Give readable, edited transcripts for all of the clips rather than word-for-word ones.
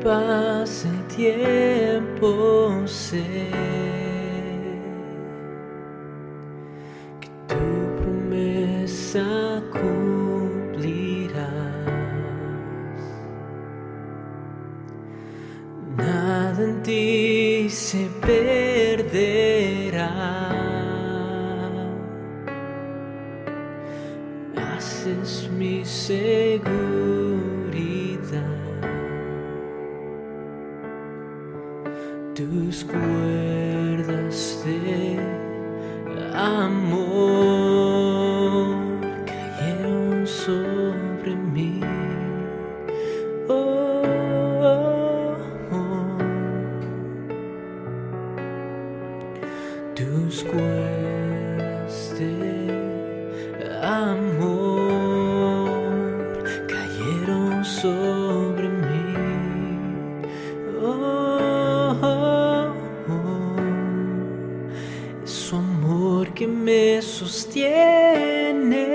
pasa el tiempo, sé que tu promesa cumplirás. Nada en ti se perderá. Haces mi seguridad. Tus cuerdas de amor cayeron sobre mí. Oh, oh, oh. Tus cuerdas de amor cayeron sobre mí. Oh, oh, oh. Es su amor que me sostiene,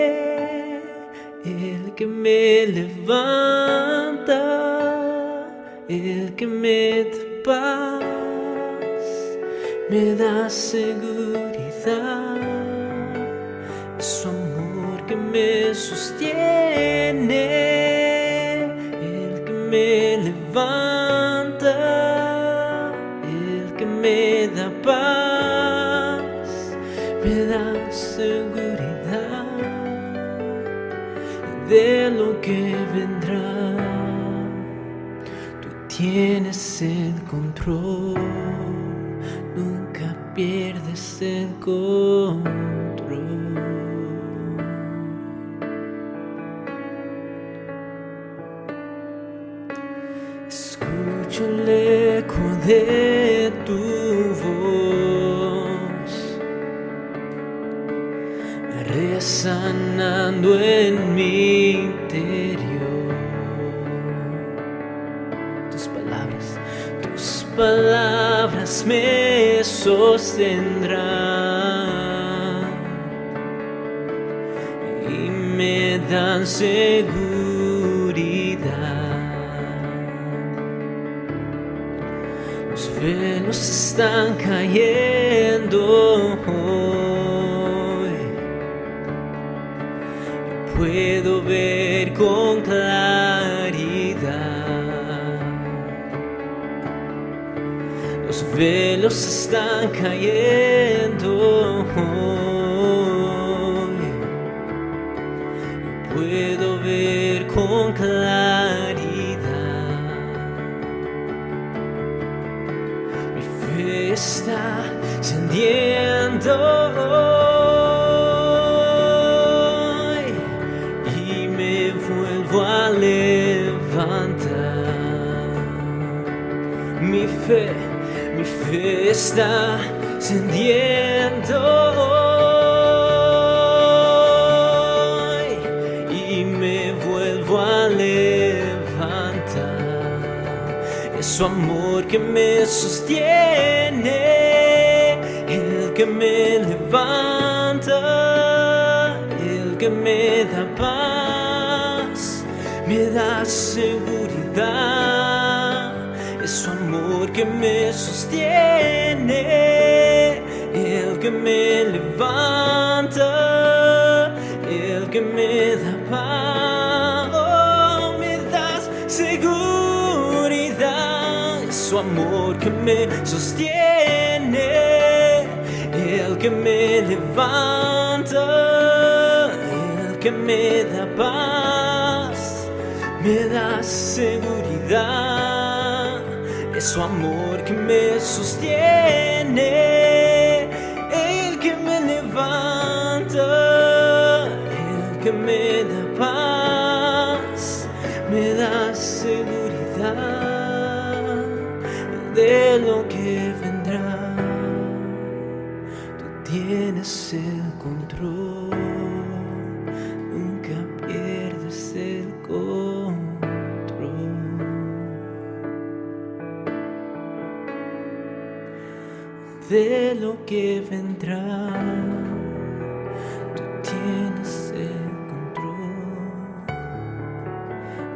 el que me levanta, el que me da paz, me da seguridad. Es su amor que me sostiene, el que me levanta, el que me da paz, me da seguridad de lo que vendrá. Tú tienes el control, nunca pierdes el control. Escucho el eco de tu voz resonando en mi interior. Tus palabras me sostendrán y me dan seguridad. Los velos están cayendo hoy. Yo puedo ver con claridad. Los velos están cayendo hoy. Yo puedo ver con claridad. Mi fe está encendiendo hoy y me vuelvo a levantar. Mi fe está encendiendo hoy y me vuelvo a levantar. Es su amor que me sostiene, el que me levanta, el que me da paz, me da seguridad. Es su amor que me sostiene, el que me levanta, el que me da paz. Oh, me das seguridad. Es su amor que me sostiene, el que me levanta, el que me da paz, me da seguridad. Es su amor que me sostiene, el que me levanta, el que me da paz, me da seguridad de lo que vendrá. Tú tienes el control, nunca pierdes el control. De lo que vendrá, tú tienes el control,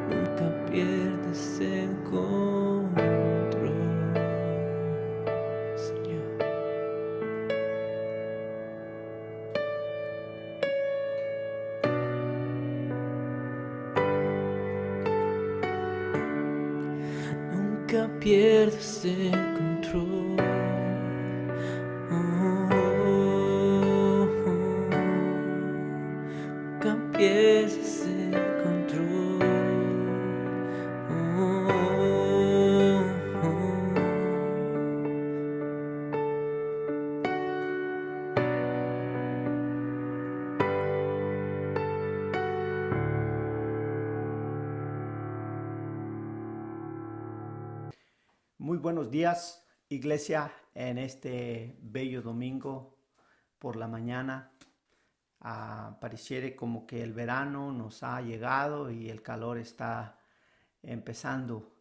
nunca pierdes el control. nunca pierdes el control. Nunca pierdes el control. Muy buenos días, iglesia, en este bello domingo por la mañana. Pareciera como que el verano nos ha llegado y el calor está empezando.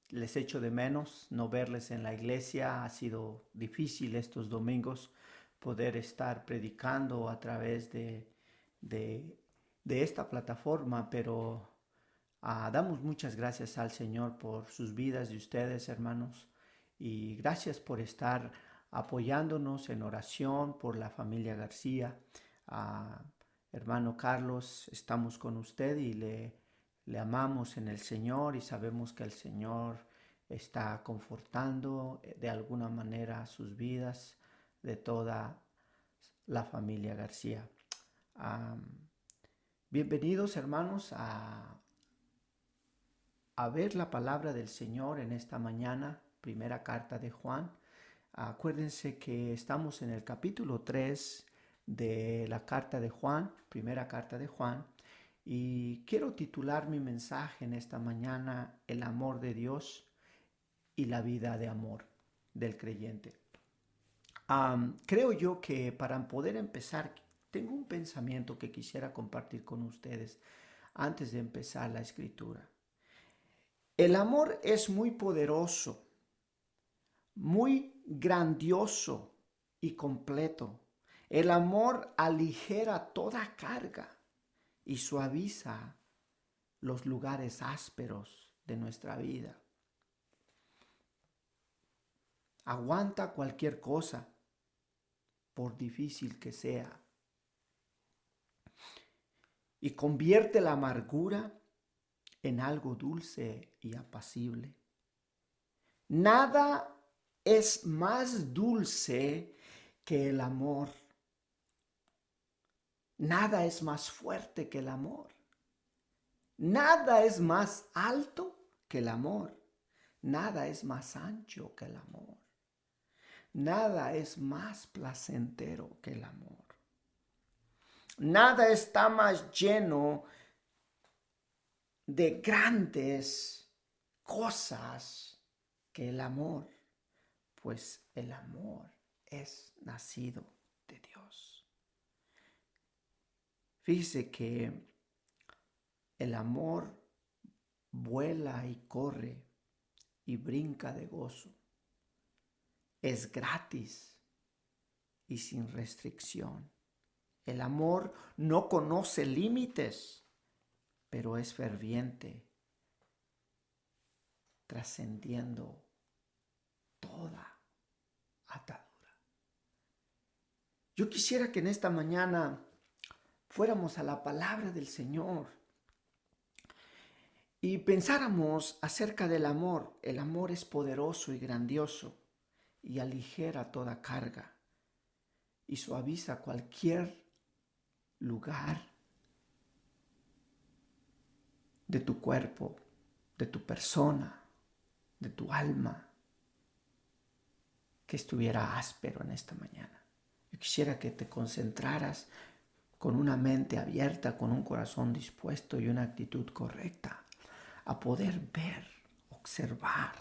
Les echo de menos no verles en la iglesia. Ha sido difícil estos domingos poder estar predicando a través de esta plataforma, pero damos muchas gracias al Señor por sus vidas de ustedes, hermanos, y gracias por estar apoyándonos en oración por la familia García. Hermano Carlos, estamos con usted y le amamos en el Señor y sabemos que el Señor está confortando de alguna manera sus vidas de toda la familia García. Bienvenidos, hermanos, a ver la palabra del Señor en esta mañana, primera carta de Juan. Acuérdense que estamos en el capítulo 3 de la carta de Juan, primera carta de Juan, y quiero titular mi mensaje en esta mañana: el amor de Dios y la vida de amor del creyente. Creo yo que para poder empezar, tengo un pensamiento que quisiera compartir con ustedes antes de empezar la escritura. El amor es muy poderoso, muy grandioso y completo. El amor aligera toda carga y suaviza los lugares ásperos de nuestra vida. Aguanta cualquier cosa, por difícil que sea, y convierte la amargura en algo dulce y apacible. Nada es más dulce que el amor. Nada es más fuerte que el amor. Nada es más alto que el amor. Nada es más ancho que el amor. Nada es más placentero que el amor. Nada está más lleno de grandes cosas que el amor, pues el amor es nacido de Dios. Fíjese que el amor vuela y corre y brinca de gozo. Es gratis y sin restricción. El amor no conoce límites, pero es ferviente, trascendiendo toda atadura. Yo quisiera que en esta mañana fuéramos a la palabra del Señor y pensáramos acerca del amor. El amor es poderoso y grandioso y aligera toda carga y suaviza cualquier lugar de tu cuerpo, de tu persona, de tu alma, que estuviera áspero en esta mañana. Yo quisiera que te concentraras con una mente abierta, con un corazón dispuesto y una actitud correcta a poder ver, observar,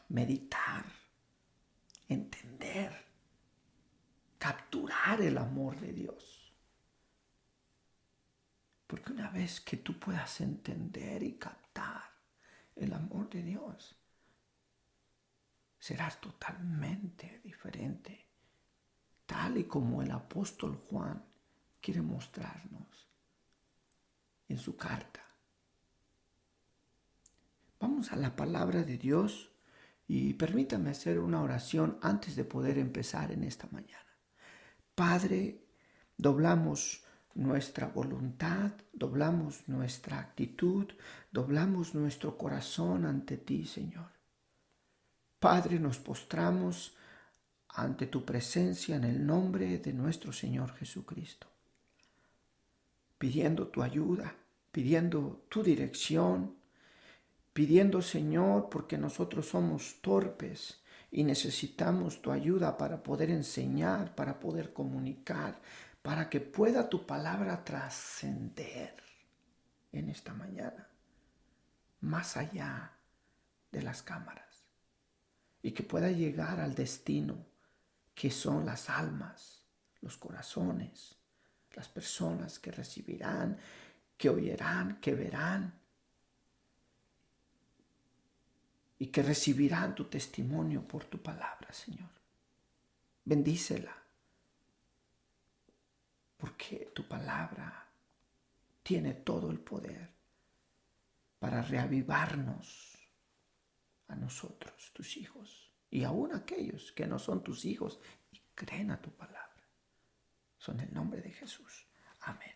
meditar, entender, capturar el amor de Dios. Porque una vez que tú puedas entender y captar el amor de Dios, serás totalmente diferente, tal y como el apóstol Juan quiere mostrarnos en su carta. Vamos a la palabra de Dios y permítame hacer una oración antes de poder empezar en esta mañana. Padre, doblamos nuestra voluntad, doblamos nuestra actitud, doblamos nuestro corazón ante ti, Señor. Padre, nos postramos ante tu presencia en el nombre de nuestro Señor Jesucristo, pidiendo tu ayuda, pidiendo tu dirección, pidiendo, Señor, porque nosotros somos torpes y necesitamos tu ayuda para poder enseñar, para poder comunicar, para que pueda tu palabra trascender en esta mañana, más allá de las cámaras, y que pueda llegar al destino que son las almas, los corazones, las personas que recibirán, que oirán, que verán y que recibirán tu testimonio por tu palabra, Señor. Bendícela, porque tu palabra tiene todo el poder para reavivarnos a nosotros, tus hijos, y aún aquellos que no son tus hijos y creen a tu palabra. Son en el nombre de Jesús. Amén.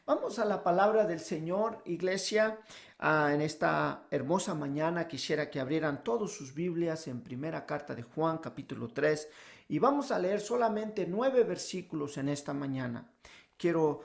Vamos a la palabra del Señor, iglesia. En esta hermosa mañana quisiera que abrieran todos sus Biblias en primera carta de Juan, capítulo 3, y vamos a leer solamente 9 versículos en esta mañana. Quiero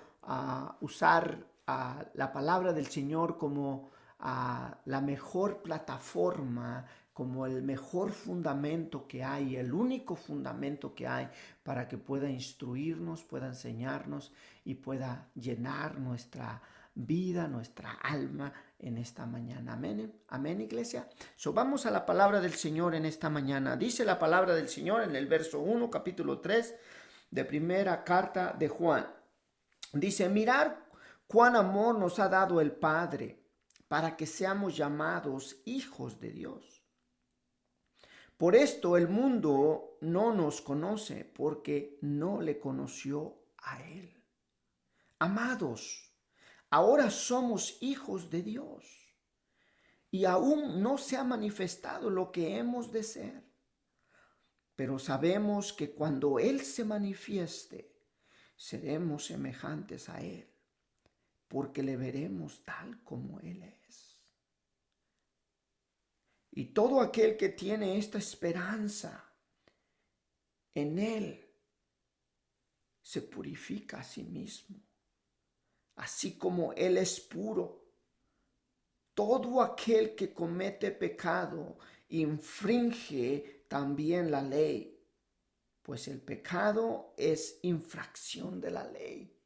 usar la palabra del Señor como la mejor plataforma, como el mejor fundamento que hay, el único fundamento que hay para que pueda instruirnos, pueda enseñarnos y pueda llenar nuestra vida, nuestra alma en esta mañana. Amén, amén, iglesia. Vamos a la palabra del Señor en esta mañana. Dice la palabra del Señor en el verso 1, capítulo 3 de primera carta de Juan. Dice: mirad cuán amor nos ha dado el Padre para que seamos llamados hijos de Dios. Por esto el mundo no nos conoce, porque no le conoció a Él. Amados, ahora somos hijos de Dios, y aún no se ha manifestado lo que hemos de ser. Pero sabemos que cuando Él se manifieste, seremos semejantes a Él, porque le veremos tal como Él es. Y todo aquel que tiene esta esperanza en Él se purifica a sí mismo, así como Él es puro. Todo aquel que comete pecado infringe también la ley, pues el pecado es infracción de la ley.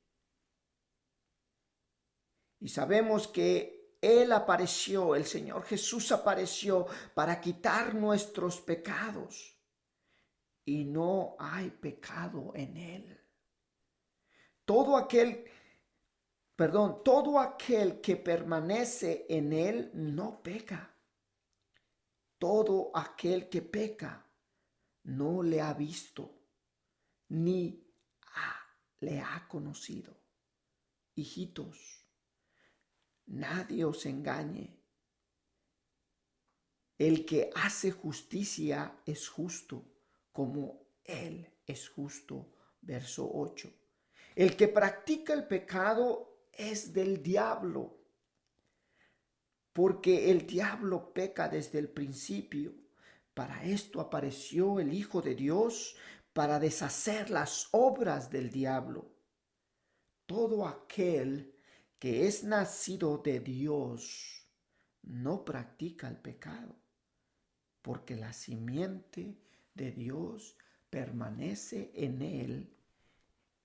Y sabemos que Él apareció, el Señor Jesús apareció para quitar nuestros pecados, y no hay pecado en Él. Todo aquel que permanece en Él no peca. Todo aquel que peca no le ha visto, ni le ha conocido. Hijitos, nadie os engañe. El que hace justicia es justo, como Él es justo. Verso 8. El que practica el pecado es del diablo, porque el diablo peca desde el principio. Para esto apareció el Hijo de Dios, para deshacer las obras del diablo. Todo aquel que es nacido de Dios no practica el pecado, porque la simiente de Dios permanece en él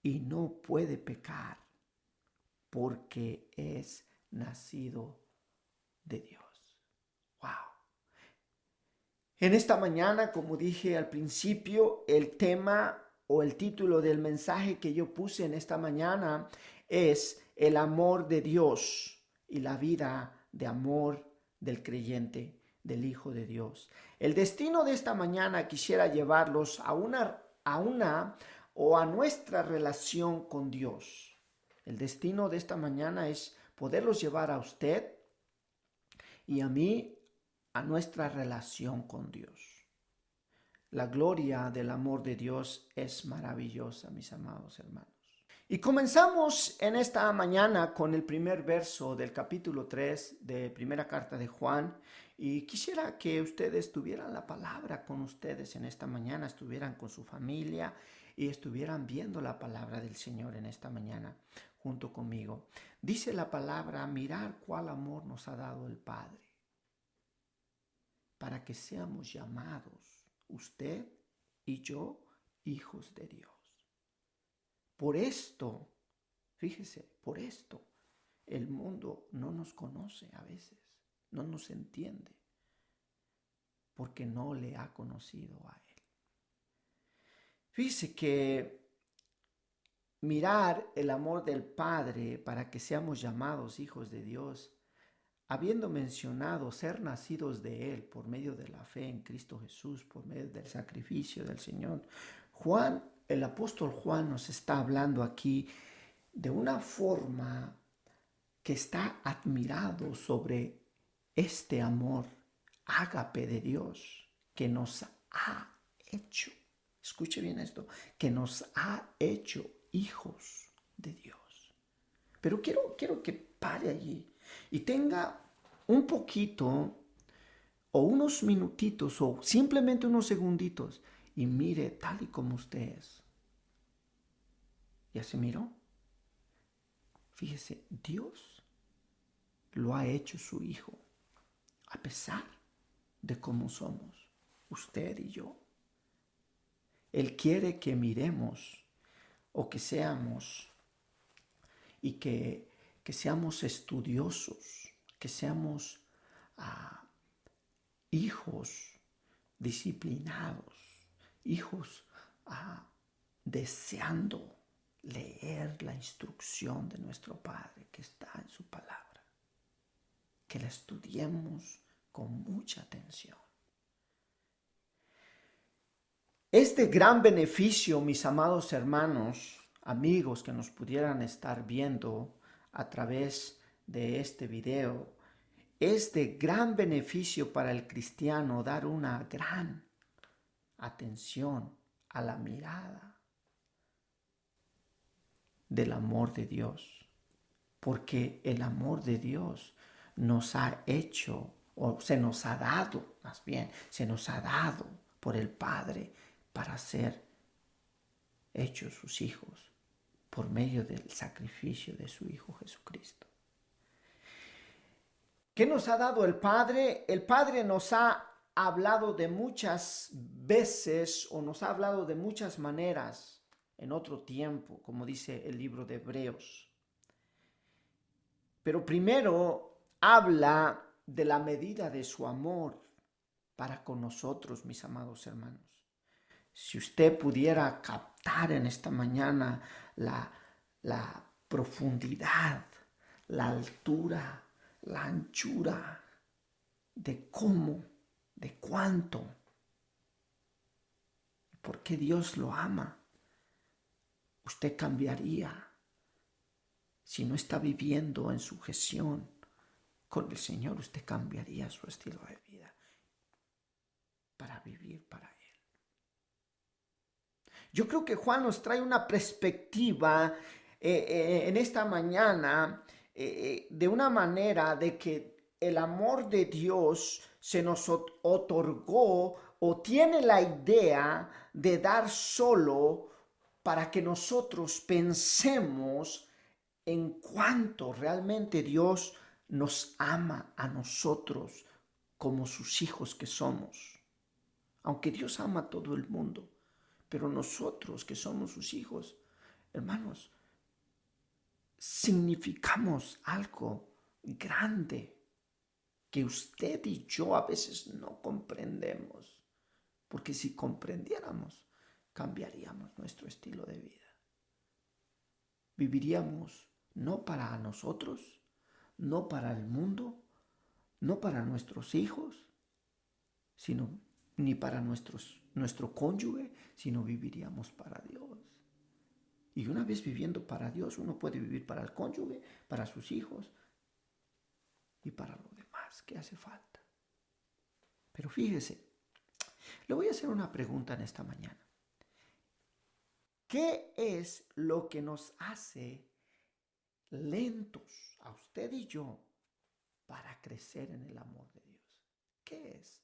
y no puede pecar, porque es nacido de Dios. Wow. En esta mañana, como dije al principio, el tema o el título del mensaje que yo puse en esta mañana es el amor de Dios y la vida de amor del creyente, del Hijo de Dios. El destino de esta mañana quisiera llevarlos a nuestra relación con Dios. El destino de esta mañana es poderlos llevar a usted y a mí a nuestra relación con Dios. La gloria del amor de Dios es maravillosa, mis amados hermanos. Y comenzamos en esta mañana con el primer verso del capítulo 3 de primera carta de Juan. Y quisiera que ustedes tuvieran la palabra con ustedes en esta mañana, estuvieran con su familia y estuvieran viendo la palabra del Señor en esta mañana junto conmigo. Dice la palabra: mirar cuál amor nos ha dado el Padre, para que seamos llamados, usted y yo, hijos de Dios. Por esto, fíjese, por esto el mundo no nos conoce a veces, no nos entiende, porque no le ha conocido a Él. Fíjese que mirar el amor del Padre para que seamos llamados hijos de Dios, habiendo mencionado ser nacidos de Él por medio de la fe en Cristo Jesús, por medio del sacrificio del Señor, el apóstol Juan nos está hablando aquí de una forma que está admirado sobre este amor ágape de Dios que nos ha hecho, escuche bien esto, que nos ha hecho hijos de Dios. Pero quiero que pare allí y tenga un poquito o unos minutitos o simplemente unos segunditos y mire tal y como usted es. ¿Ya se miró? Fíjese, Dios lo ha hecho su hijo a pesar de cómo somos, usted y yo. Él quiere que miremos o que seamos y que seamos estudiosos, que seamos hijos disciplinados, hijos deseando leer la instrucción de nuestro Padre que está en su palabra, que la estudiemos con mucha atención. Este gran beneficio, mis amados hermanos, amigos que nos pudieran estar viendo a través de este video, es de gran beneficio para el cristiano dar una gran atención a la mirada del amor de Dios, porque el amor de Dios nos ha hecho, o se nos ha dado, más bien, se nos ha dado por el Padre para ser hechos sus hijos por medio del sacrificio de su Hijo Jesucristo. ¿Qué nos ha dado el Padre? El Padre nos ha hablado de muchas veces o nos ha hablado de muchas maneras en otro tiempo, como dice el libro de Hebreos. Pero primero habla de la medida de su amor para con nosotros, mis amados hermanos. Si usted pudiera captar en esta mañana la profundidad, la altura, la anchura de cómo, de cuánto, por qué Dios lo ama, usted cambiaría. Si no está viviendo en sujeción con el Señor, usted cambiaría su estilo de vida para vivir para Él. Yo creo que Juan nos trae una perspectiva en esta mañana de una manera de que el amor de Dios se nos otorgó o tiene la idea de dar solo para que nosotros pensemos en cuánto realmente Dios nos ama a nosotros como sus hijos que somos. Aunque Dios ama a todo el mundo, pero nosotros que somos sus hijos, hermanos, significamos algo grande que usted y yo a veces no comprendemos, porque si comprendiéramos, cambiaríamos nuestro estilo de vida. Viviríamos no para nosotros, no para el mundo, no para nuestros hijos, sino ni para nuestro cónyuge, sino viviríamos para Dios. Y una vez viviendo para Dios, uno puede vivir para el cónyuge, para sus hijos y para lo demás que hace falta. Pero fíjese, le voy a hacer una pregunta en esta mañana. ¿Qué es lo que nos hace lentos a usted y yo para crecer en el amor de Dios? ¿Qué es?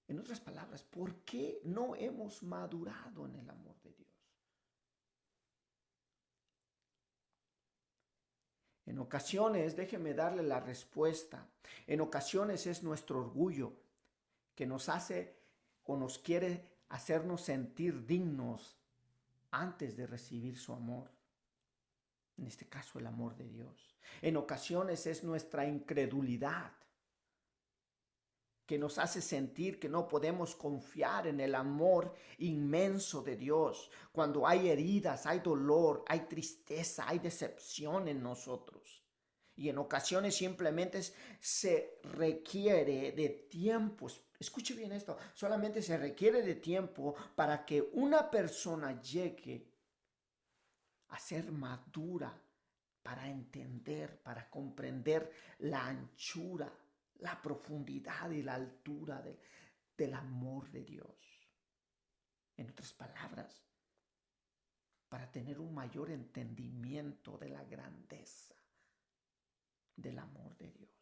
En otras palabras, ¿por qué no hemos madurado en el amor de Dios? En ocasiones, déjeme darle la respuesta, en ocasiones es nuestro orgullo que nos hace o nos quiere hacernos sentir dignos antes de recibir su amor. En este caso, el amor de Dios. En ocasiones es nuestra incredulidad que nos hace sentir que no podemos confiar en el amor inmenso de Dios. Cuando hay heridas, hay dolor, hay tristeza, hay decepción en nosotros. Y en ocasiones simplemente se requiere de tiempo. Escuche bien esto, solamente se requiere de tiempo para que una persona llegue a ser madura, para entender, para comprender la anchura, la profundidad y la altura del amor de Dios. En otras palabras, para tener un mayor entendimiento de la grandeza del amor de Dios.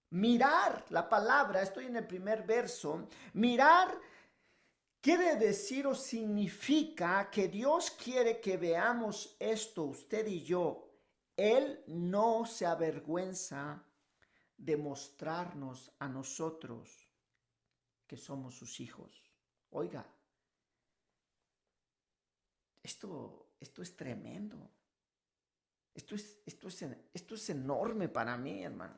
Mirar, la palabra, estoy en el primer verso, mirar quiere decir o significa que Dios quiere que veamos esto, usted y yo. Él no se avergüenza de mostrarnos a nosotros que somos sus hijos. Oiga, esto es tremendo. Esto es enorme para mí, hermano.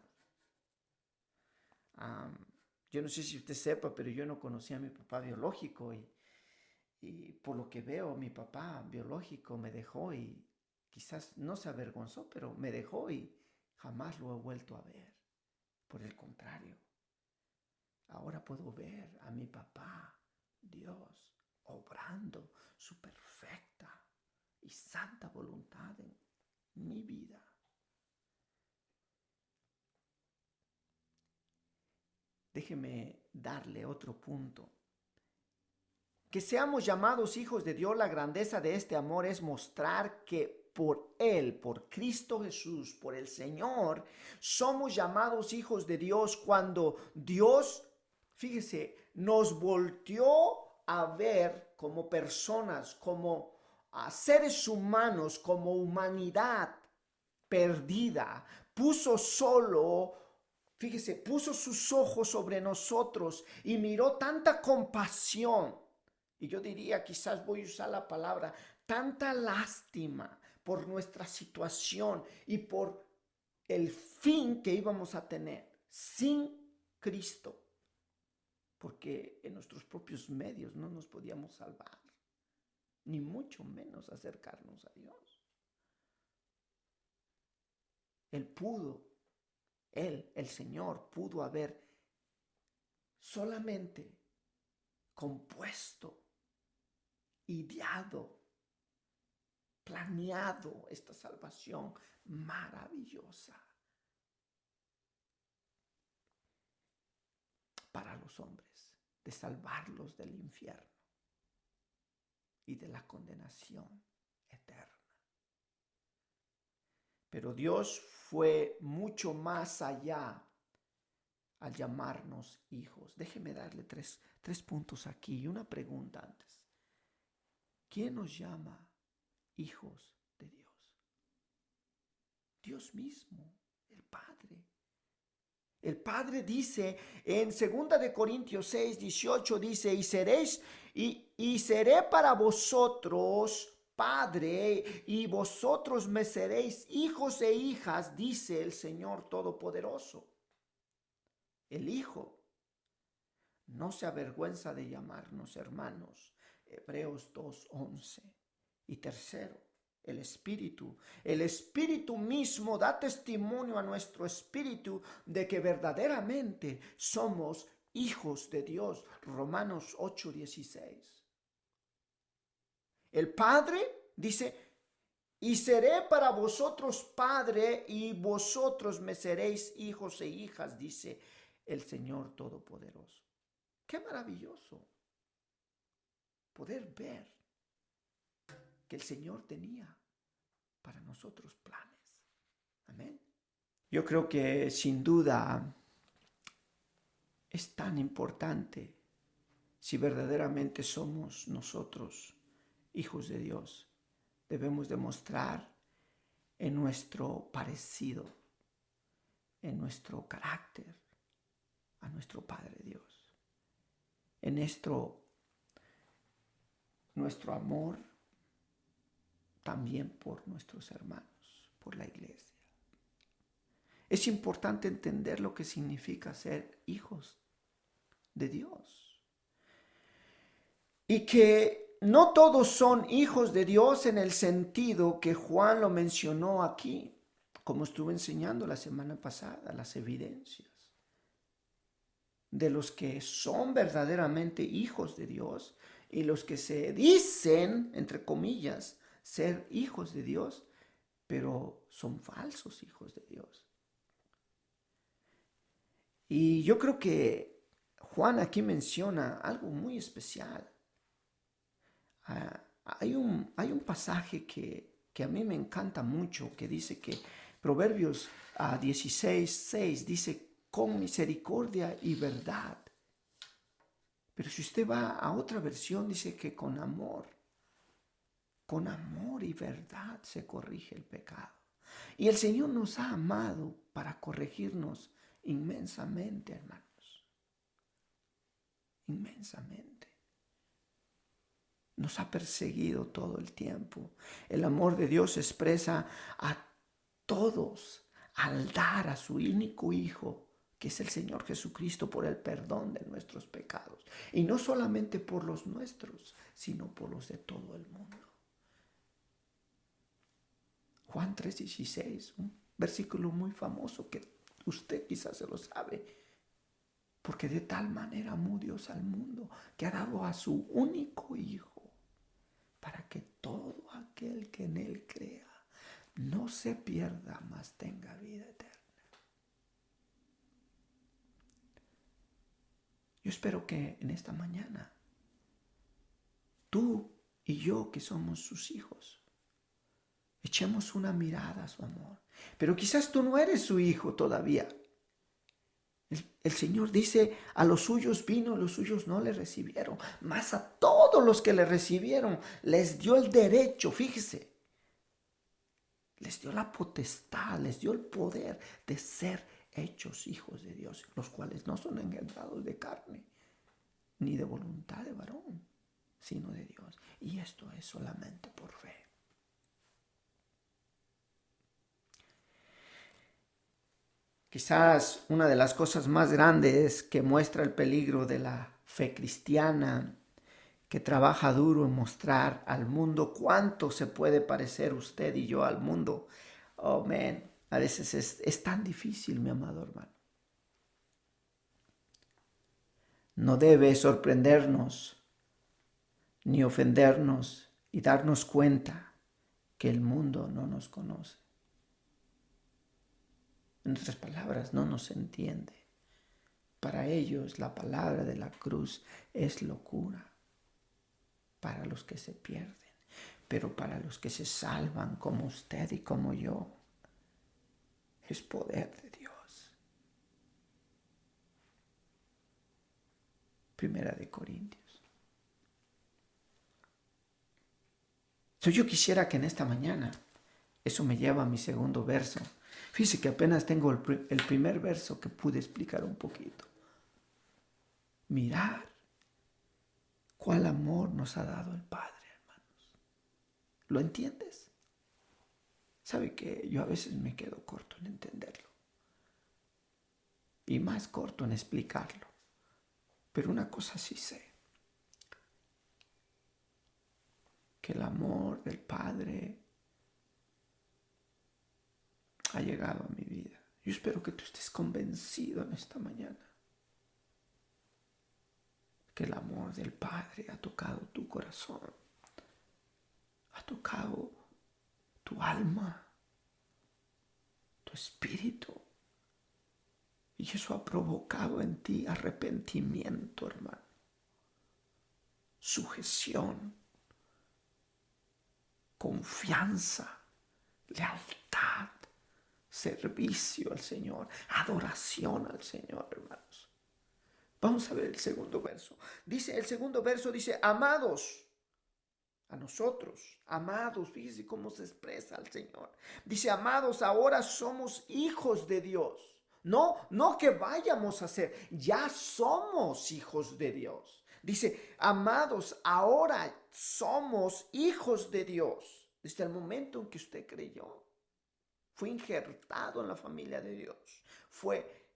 Yo no sé si usted sepa, pero yo no conocía a mi papá biológico y por lo que veo, mi papá biológico me dejó y quizás no se avergonzó, pero me dejó y jamás lo he vuelto a ver. Por el contrario, ahora puedo ver a mi papá, Dios, obrando su perfecta y santa voluntad en mi vida. Déjeme darle otro punto. Que seamos llamados hijos de Dios, la grandeza de este amor es mostrar que por Él, por Cristo Jesús, por el Señor, somos llamados hijos de Dios cuando Dios, fíjese, nos volteó a ver como personas, como seres humanos, como humanidad perdida. Puso sus ojos sobre nosotros y miró tanta compasión. Y yo diría, quizás voy a usar la palabra, tanta lástima por nuestra situación y por el fin que íbamos a tener sin Cristo. Porque en nuestros propios medios no nos podíamos salvar, ni mucho menos acercarnos a Dios. El Señor pudo haber solamente compuesto, ideado, planeado esta salvación maravillosa para los hombres, de salvarlos del infierno y de la condenación eterna. Pero Dios fue mucho más allá al llamarnos hijos. Déjeme darle tres puntos aquí y una pregunta antes. ¿Quién nos llama hijos de Dios? Dios mismo, el Padre. El Padre dice en 2 de Corintios 6, 18, dice, y seré para vosotros Padre, y vosotros me seréis hijos e hijas, dice el Señor Todopoderoso. El Hijo no se avergüenza de llamarnos hermanos. Hebreos 2:11. Y tercero, el Espíritu mismo da testimonio a nuestro espíritu de que verdaderamente somos hijos de Dios. Romanos 8:16. El Padre dice, y seré para vosotros Padre, y vosotros me seréis hijos e hijas, dice el Señor Todopoderoso. ¡Qué maravilloso poder ver que el Señor tenía para nosotros planes. Amén. Yo creo que sin duda es tan importante si verdaderamente somos nosotros hijos de Dios. Debemos demostrar en nuestro parecido, en nuestro carácter, a nuestro Padre Dios, en nuestro amor también por nuestros hermanos, por la iglesia. Es importante entender lo que significa ser hijos de Dios. Y que no todos son hijos de Dios en el sentido que Juan lo mencionó aquí, como estuve enseñando la semana pasada, las evidencias de los que son verdaderamente hijos de Dios y los que se dicen, entre comillas, ser hijos de Dios, pero son falsos hijos de Dios. Y yo creo que Juan aquí menciona algo muy especial. Hay un pasaje que a mí me encanta mucho, que dice que Proverbios 16:6 dice, con misericordia y verdad. Pero si usted va a otra versión, dice que con amor y verdad se corrige el pecado. Y el Señor nos ha amado para corregirnos inmensamente, hermanos. Inmensamente. Nos ha perseguido todo el tiempo. El amor de Dios se expresa a todos al dar a su único Hijo, que es el Señor Jesucristo, por el perdón de nuestros pecados. Y no solamente por los nuestros, sino por los de todo el mundo. Juan 3:16, un versículo muy famoso que usted quizás se lo sabe. Porque de tal manera amó Dios al mundo, que ha dado a su único Hijo, para que todo aquel que en Él crea no se pierda, mas tenga vida eterna. Yo espero que en esta mañana, tú y yo que somos sus hijos, echemos una mirada a su amor. Pero quizás tú no eres su hijo todavía. El Señor dice, a los suyos vino, los suyos no le recibieron. Mas a todos los que le recibieron, les dio el derecho, fíjese. Les dio la potestad, les dio el poder de ser hechos hijos de Dios, los cuales no son engendrados de carne, ni de voluntad de varón, sino de Dios. Y esto es solamente por fe. Quizás una de las cosas más grandes que muestra el peligro de la fe cristiana, que trabaja duro en mostrar al mundo cuánto se puede parecer usted y yo al mundo. Oh, man, a veces es tan difícil, mi amado hermano. No debe sorprendernos ni ofendernos y darnos cuenta que el mundo no nos conoce. En otras palabras, no nos entiende. Para ellos la palabra de la cruz es locura. Para los que se pierden, pero para los que se salvan como usted y como yo, es poder de Dios. Primera de Corintios. Yo quisiera que en esta mañana, eso me lleva a mi segundo verso. Fíjese que apenas tengo el primer verso que pude explicar un poquito. Mirar cuál amor nos ha dado el Padre, hermanos. ¿Lo entiendes? Sabe que yo a veces me quedo corto en entenderlo. Y más corto en explicarlo. Pero una cosa sí sé. Que el amor del Padre ha llegado a mi vida. Yo espero que tú estés convencido en esta mañana. Que el amor del Padre ha tocado tu corazón, ha tocado tu alma, tu espíritu. Y eso ha provocado en ti arrepentimiento, hermano, sujeción, confianza, lealtad, servicio al Señor, adoración al Señor, hermanos. Vamos a ver el segundo verso. El segundo verso dice, amados, a nosotros, amados, fíjese cómo se expresa el Señor. Dice, amados, ahora somos hijos de Dios. No que vayamos a ser, ya somos hijos de Dios. Dice, amados, ahora somos hijos de Dios. Desde el momento en que usted creyó, fue injertado en la familia de Dios, fue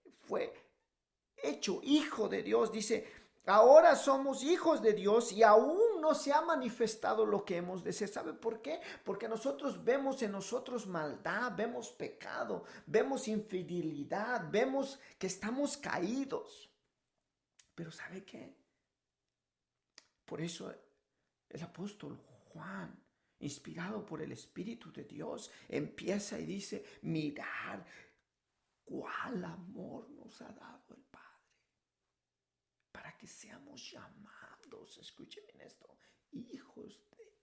hecho hijo de Dios. Dice, ahora somos hijos de Dios y aún no se ha manifestado lo que hemos de ser. ¿Sabe por qué? Porque nosotros vemos en nosotros maldad, vemos pecado, vemos infidelidad, vemos que estamos caídos. Pero ¿sabe qué? Por eso el apóstol Juan, inspirado por el Espíritu de Dios, empieza y dice, mirad cuál amor nos ha dado el Padre, para que seamos llamados, escuchen bien esto, hijos de Él.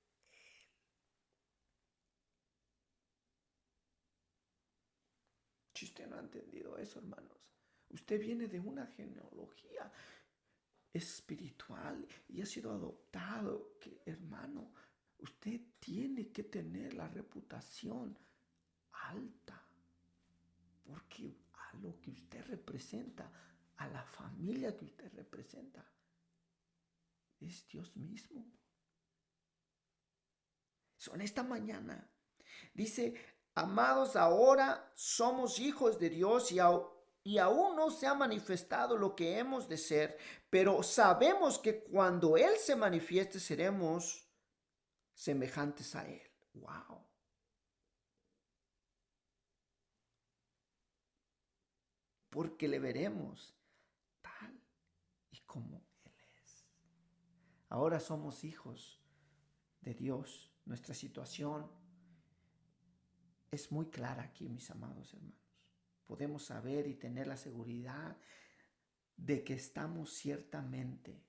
Si usted no ha entendido eso, hermanos, usted viene de una genealogía espiritual y ha sido adoptado, que, hermano, usted tiene que tener la reputación alta, porque a lo que usted representa, a la familia que usted representa, es Dios mismo. En esta mañana dice, amados, ahora somos hijos de Dios y aún no se ha manifestado lo que hemos de ser, pero sabemos que cuando Él se manifieste seremos semejantes a Él. ¡Wow! Porque le veremos tal y como Él es. Ahora somos hijos de Dios. Nuestra situación es muy clara aquí, mis amados hermanos. Podemos saber y tener la seguridad de que estamos ciertamente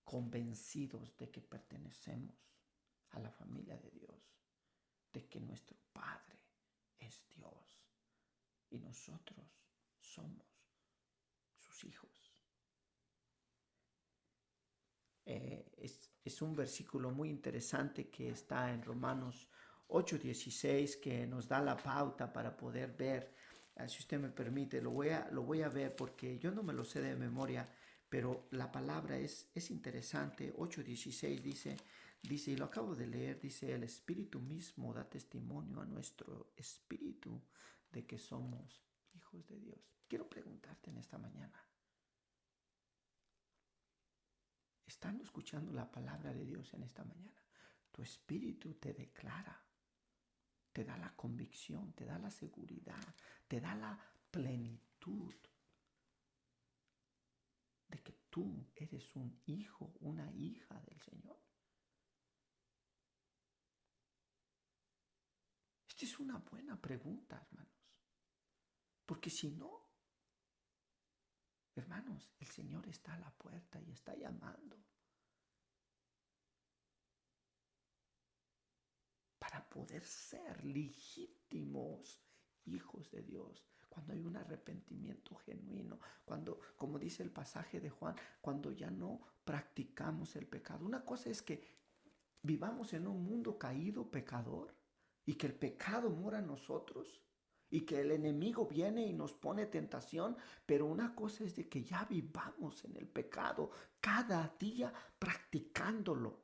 convencidos de que pertenecemos a la familia de Dios, de que nuestro Padre es Dios y nosotros somos sus hijos. Es un versículo muy interesante que está en Romanos 8:16, que nos da la pauta para poder ver. Si usted me permite, lo voy a ver porque yo no me lo sé de memoria, pero la palabra es interesante. 8:16 dice, y lo acabo de leer, dice, el Espíritu mismo da testimonio a nuestro espíritu de que somos hijos de Dios. Quiero preguntarte en esta mañana, estando escuchando la palabra de Dios en esta mañana, tu espíritu te declara, te da la convicción, te da la seguridad, te da la plenitud de que tú eres un hijo, una hija del Señor. Esta es una buena pregunta, hermanos, porque si no, hermanos, el Señor está a la puerta y está llamando para poder ser legítimos hijos de Dios. Cuando hay un arrepentimiento genuino, cuando, como dice el pasaje de Juan, cuando ya no practicamos el pecado. Una cosa es que vivamos en un mundo caído, pecador, y que el pecado mora en nosotros, y que el enemigo viene y nos pone tentación, pero una cosa es de que ya vivamos en el pecado cada día practicándolo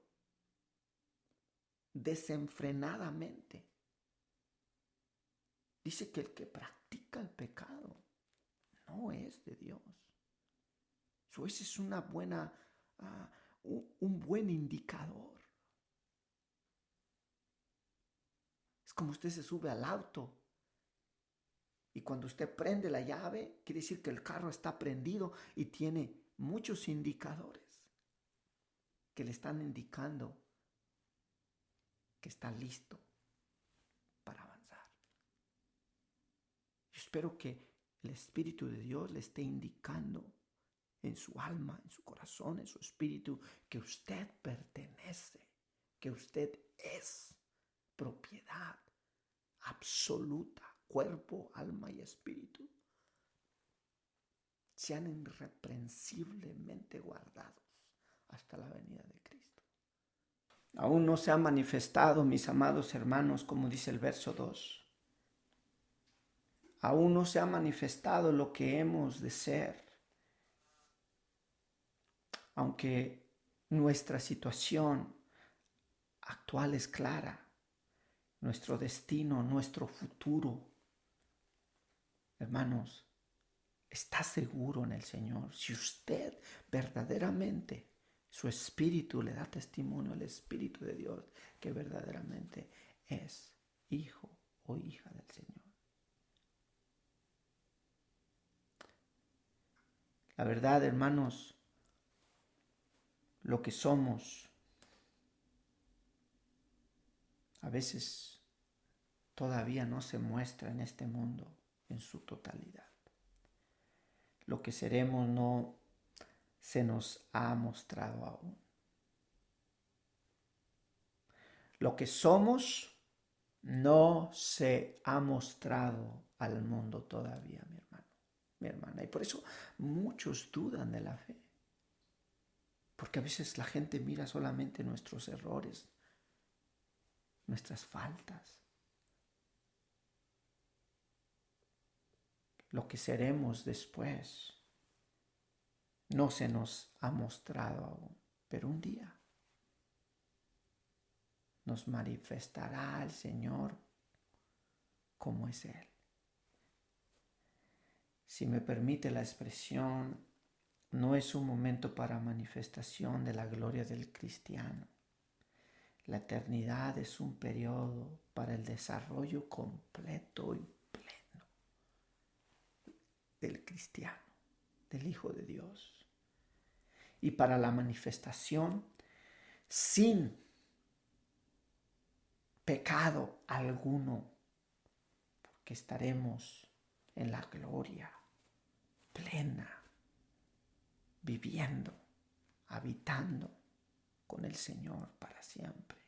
desenfrenadamente. Dice que el que practica el pecado no es de Dios. Ese es una buena, un buen indicador. Es como usted se sube al auto y cuando usted prende la llave, quiere decir que el carro está prendido y tiene muchos indicadores que le están indicando que está listo para avanzar. Yo espero que el Espíritu de Dios le esté indicando en su alma, en su corazón, en su espíritu, que usted pertenece, que usted es propiedad absoluta, cuerpo, alma y espíritu, sean irreprensiblemente guardados hasta la venida de Cristo. Aún no se ha manifestado, mis amados hermanos, como dice el verso 2. Aún no se ha manifestado lo que hemos de ser. Aunque nuestra situación actual es clara, nuestro destino, nuestro futuro, hermanos, está seguro en el Señor. Si usted verdaderamente, su espíritu le da testimonio al Espíritu de Dios, que verdaderamente es hijo o hija del Señor. La verdad, hermanos, lo que somos, a veces todavía no se muestra en este mundo en su totalidad. Lo que seremos no se nos ha mostrado aún. Lo que somos no se ha mostrado al mundo todavía, mi hermano, mi hermana. Y por eso muchos dudan de la fe. Porque a veces la gente mira solamente nuestros errores, nuestras faltas. Lo que seremos después no se nos ha mostrado aún, pero un día nos manifestará el Señor como es Él. Si me permite la expresión, no es un momento para manifestación de la gloria del cristiano. La eternidad es un periodo para el desarrollo completo y pleno del cristiano, del Hijo de Dios. Y para la manifestación sin pecado alguno, porque estaremos en la gloria plena, viviendo, habitando con el Señor para siempre.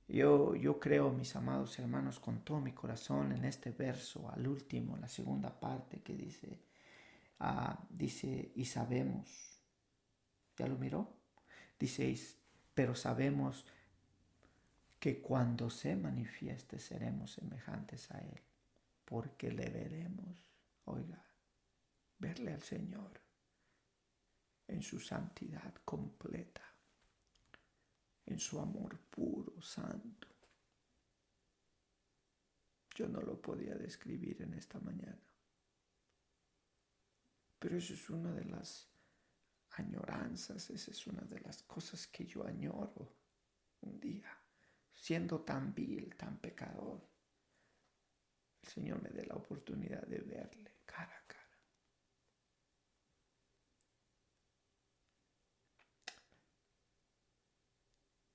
Yo creo, mis amados hermanos, con todo mi corazón en este verso, al último, la segunda parte que dice, y sabemos, ¿ya lo miró? Dice, pero sabemos que cuando se manifieste seremos semejantes a Él, porque le veremos, oiga, verle al Señor en su santidad completa, en su amor puro, santo. Yo no lo podía describir en esta mañana, pero eso es una de las añoranzas, esa es una de las cosas que yo añoro un día, siendo tan vil, tan pecador. El Señor me dé la oportunidad de verle cara a cara.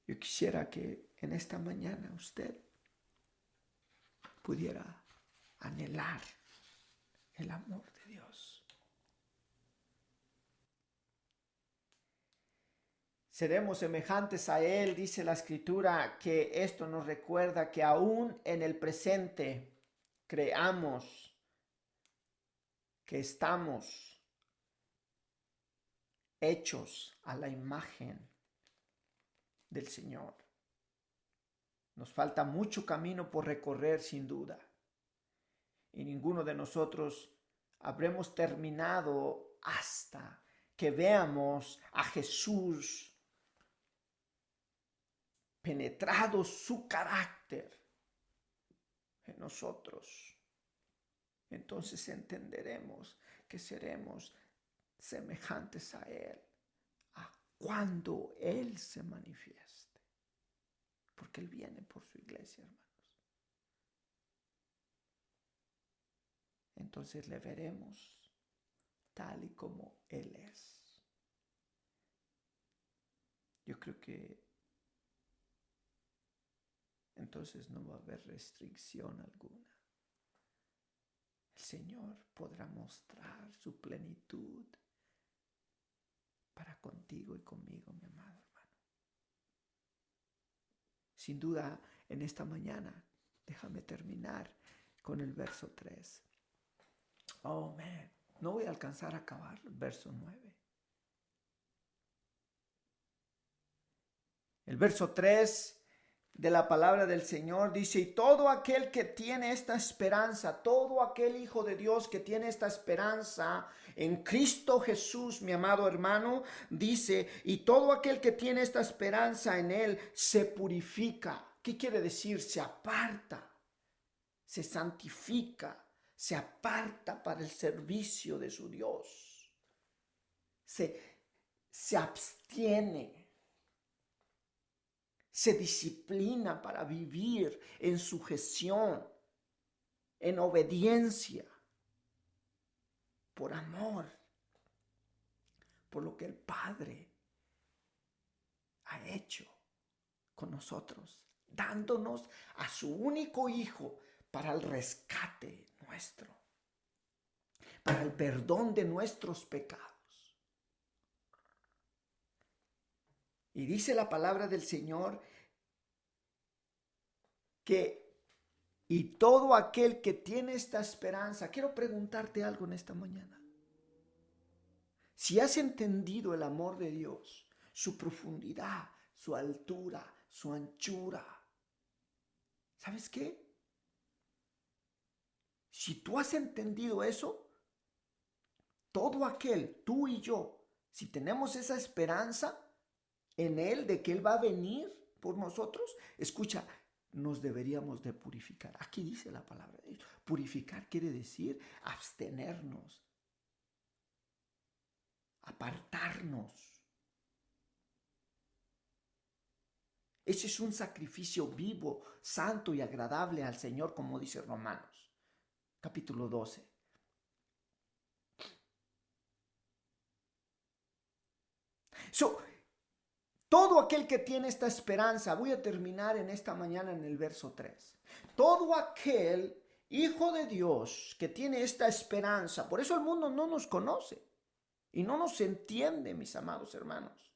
Yo quisiera que en esta mañana usted pudiera anhelar el amor de Dios. Seremos semejantes a Él, dice la Escritura, que esto nos recuerda que aún en el presente creamos que estamos hechos a la imagen del Señor. Nos falta mucho camino por recorrer, sin duda. Y ninguno de nosotros habremos terminado hasta que veamos a Jesús penetrado su carácter en nosotros. Entonces entenderemos que seremos semejantes a Él cuando Él se manifieste. Porque Él viene por su iglesia, hermanos. Entonces le veremos tal y como Él es. Yo creo que entonces no va a haber restricción alguna. El Señor podrá mostrar su plenitud para contigo y conmigo, mi amado hermano. Sin duda, en esta mañana, déjame terminar con el verso 3. Oh, man, no voy a alcanzar a acabar el verso 9. El verso 3 de la palabra del Señor dice: y todo aquel que tiene esta esperanza, todo aquel hijo de Dios que tiene esta esperanza en Cristo Jesús, mi amado hermano, dice, y todo aquel que tiene esta esperanza en Él se purifica. ¿Qué quiere decir? Se aparta, se santifica, se aparta para el servicio de su Dios, se abstiene, se disciplina para vivir en sujeción, en obediencia, por amor, por lo que el Padre ha hecho con nosotros, dándonos a su único Hijo para el rescate nuestro, para el perdón de nuestros pecados. Y dice la palabra del Señor que, y todo aquel que tiene esta esperanza, quiero preguntarte algo en esta mañana. Si has entendido el amor de Dios, su profundidad, su altura, su anchura, ¿sabes qué? Si tú has entendido eso, todo aquel, tú y yo, si tenemos esa esperanza en Él, de que Él va a venir por nosotros, escucha, nos deberíamos de purificar. Aquí dice la palabra de Dios. Purificar quiere decir abstenernos, apartarnos. Ese es un sacrificio vivo, santo y agradable al Señor, como dice Romanos, capítulo 12. Todo aquel que tiene esta esperanza, voy a terminar en esta mañana en el verso 3. Todo aquel hijo de Dios que tiene esta esperanza, por eso el mundo no nos conoce y no nos entiende, mis amados hermanos.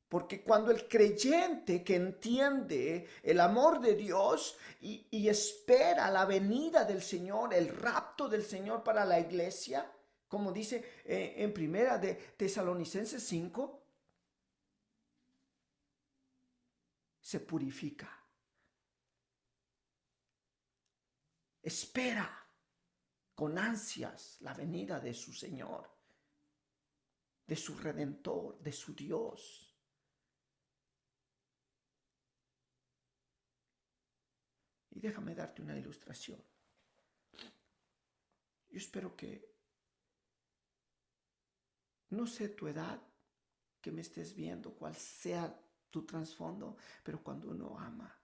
Porque cuando el creyente que entiende el amor de Dios y espera la venida del Señor, el rapto del Señor para la iglesia, como dice en primera de Tesalonicenses 5, se purifica. Espera con ansias la venida de su Señor, de su Redentor, de su Dios. Y déjame darte una ilustración. Yo espero que, no sé tu edad, que me estés viendo, cuál sea tu trasfondo, pero cuando uno ama,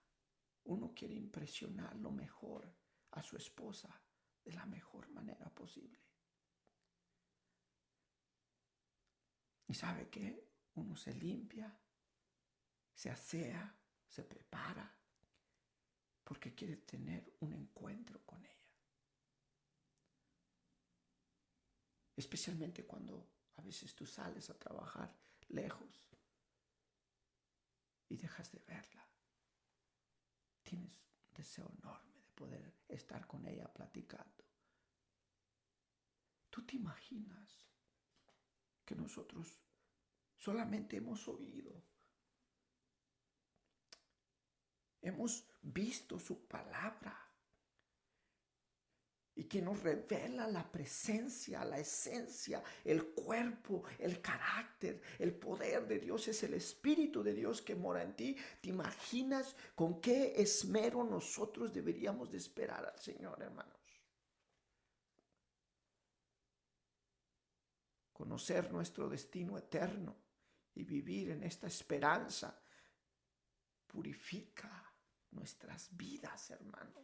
uno quiere impresionar lo mejor a su esposa de la mejor manera posible. ¿Y sabe qué? Uno se limpia, se asea, se prepara, porque quiere tener un encuentro con ella. Especialmente cuando a veces tú sales a trabajar lejos y dejas de verla. Tienes un deseo enorme de poder estar con ella platicando. ¿Tú te imaginas que nosotros solamente hemos oído, hemos visto su palabra y que nos revela la presencia, la esencia, el cuerpo, el carácter, el poder de Dios? Es el Espíritu de Dios que mora en ti. ¿Te imaginas con qué esmero nosotros deberíamos de esperar al Señor, hermanos? Conocer nuestro destino eterno y vivir en esta esperanza purifica nuestras vidas, hermano.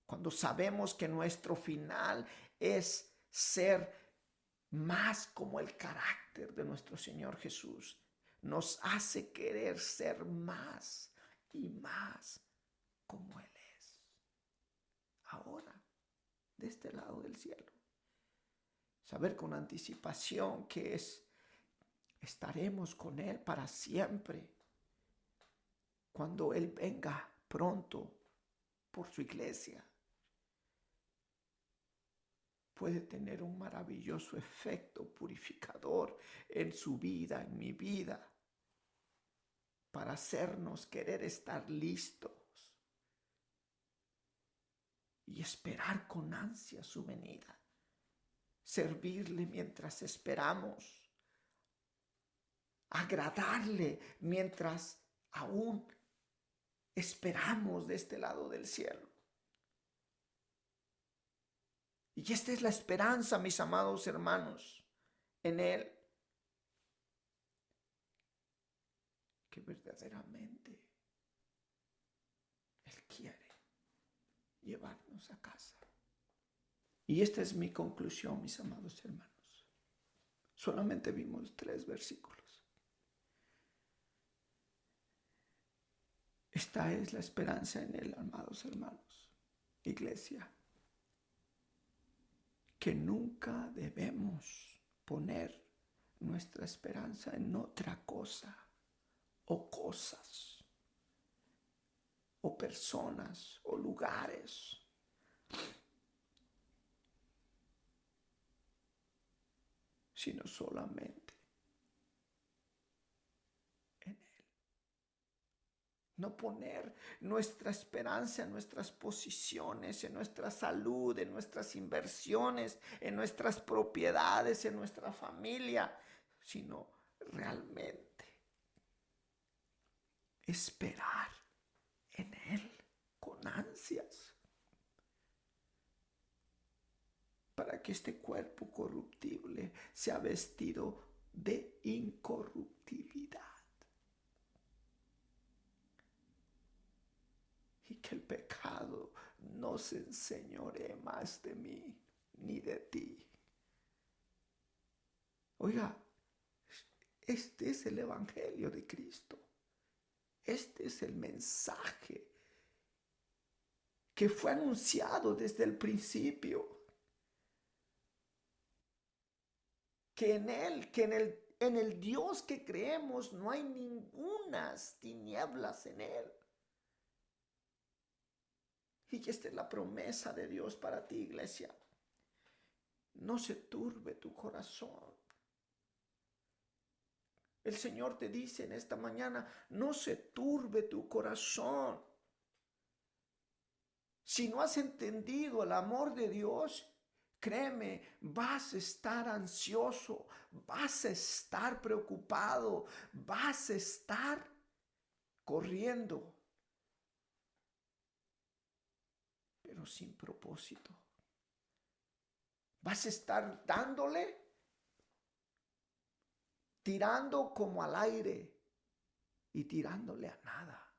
Cuando sabemos que nuestro final es ser más como el carácter de nuestro Señor Jesús, nos hace querer ser más y más como Él es. Ahora, de este lado del cielo. Saber con anticipación que es estaremos con Él para siempre. Cuando Él venga pronto por su iglesia, puede tener un maravilloso efecto purificador en su vida, en mi vida, para hacernos querer estar listos y esperar con ansia su venida, servirle mientras esperamos, agradarle mientras aún esperamos de este lado del cielo. Y esta es la esperanza, mis amados hermanos, en Él, que verdaderamente Él quiere llevarnos a casa. Y esta es mi conclusión, mis amados hermanos. Solamente vimos 3 versículos. Esta es la esperanza en Él, amados hermanos. Iglesia, que nunca debemos poner nuestra esperanza en otra cosa o cosas o personas o lugares, sino solamente en Él. No poner nuestra esperanza en nuestras posiciones, en nuestra salud, en nuestras inversiones, en nuestras propiedades, en nuestra familia, sino realmente esperar en Él con ansias, para que este cuerpo corruptible sea vestido de incorruptibilidad. Y que el pecado no se enseñoree más de mí ni de ti. Oiga, este es el Evangelio de Cristo. Este es el mensaje que fue anunciado desde el principio. Que en Él, en el Dios que creemos no hay ningunas tinieblas en Él. Y esta es la promesa de Dios para ti, iglesia. No se turbe tu corazón. El Señor te dice en esta mañana, no se turbe tu corazón. Si no has entendido el amor de Dios, créeme, vas a estar ansioso, vas a estar preocupado, vas a estar corriendo, pero sin propósito. Vas a estar dándole, tirando como al aire y tirándole a nada.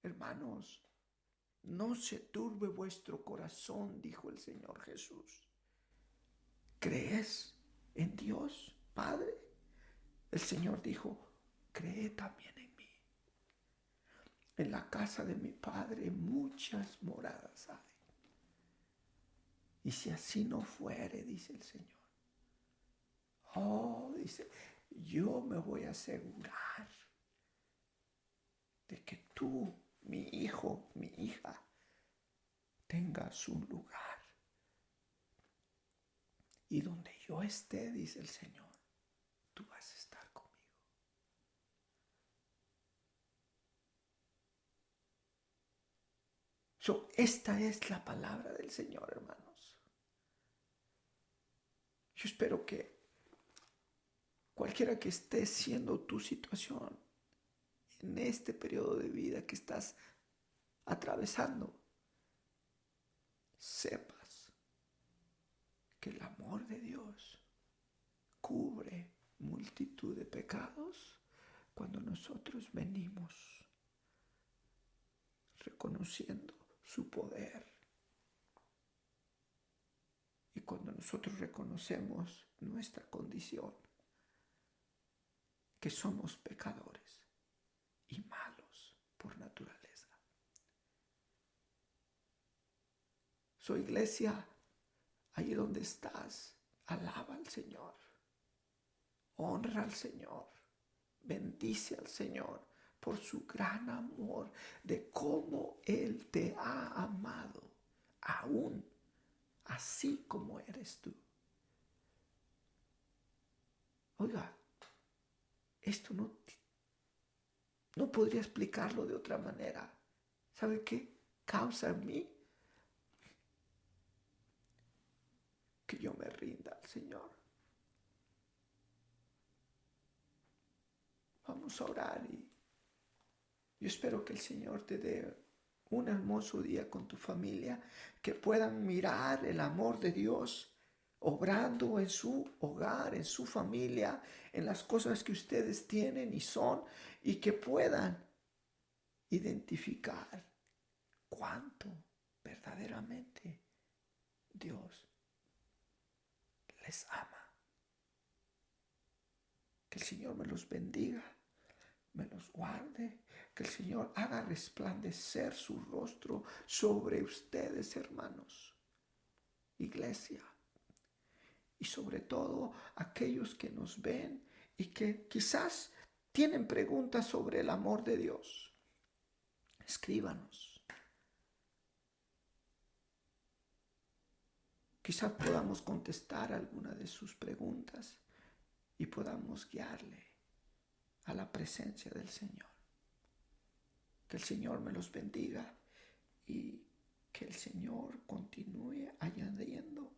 Hermanos, no se turbe vuestro corazón, dijo el Señor Jesús. ¿Crees en Dios, Padre? El Señor dijo, cree también en mí. En la casa de mi Padre muchas moradas hay. Y si así no fuere, dice el Señor, dice, yo me voy a asegurar de que tú, mi hijo, mi hija, tengas un lugar. Y donde yo esté, dice el Señor, tú vas a estar conmigo. Esta es la palabra del Señor, hermanos. Yo espero que cualquiera que esté siendo tu situación en este periodo de vida que estás atravesando, sepas que el amor de Dios cubre multitud de pecados cuando nosotros venimos reconociendo su poder. Y cuando nosotros reconocemos nuestra condición, que somos pecadores y malos por naturaleza. Iglesia, ahí donde estás, alaba al Señor. Honra al Señor. Bendice al Señor por su gran amor, de cómo Él te ha amado, aún así como eres tú. Oiga, esto no podría explicarlo de otra manera. ¿Sabe qué? Causa en mí que yo me rinda al Señor. Vamos a orar y yo espero que el Señor te dé un hermoso día con tu familia, que puedan mirar el amor de Dios obrando en su hogar, en su familia, en las cosas que ustedes tienen y son, y que puedan identificar cuánto verdaderamente Dios les ama. Que el Señor me los bendiga, me los guarde, que el Señor haga resplandecer su rostro sobre ustedes, hermanos, iglesia, y sobre todo aquellos que nos ven y que quizás tienen preguntas sobre el amor de Dios. Escríbanos. Quizás podamos contestar alguna de sus preguntas y podamos guiarle a la presencia del Señor. Que el Señor me los bendiga y que el Señor continúe añadiendo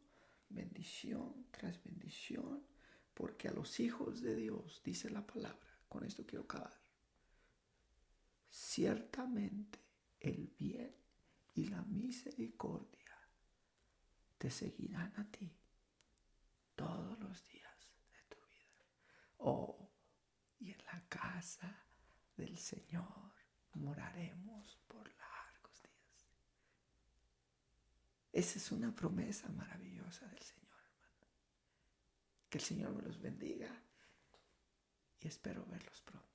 bendición tras bendición, porque a los hijos de Dios, dice la palabra, con esto quiero acabar, ciertamente el bien y la misericordia te seguirán a ti todos los días de tu vida. Oh, y en la casa del Señor moraremos por largos días. Esa es una promesa maravillosa del Señor, hermano. Que el Señor me los bendiga y espero verlos pronto.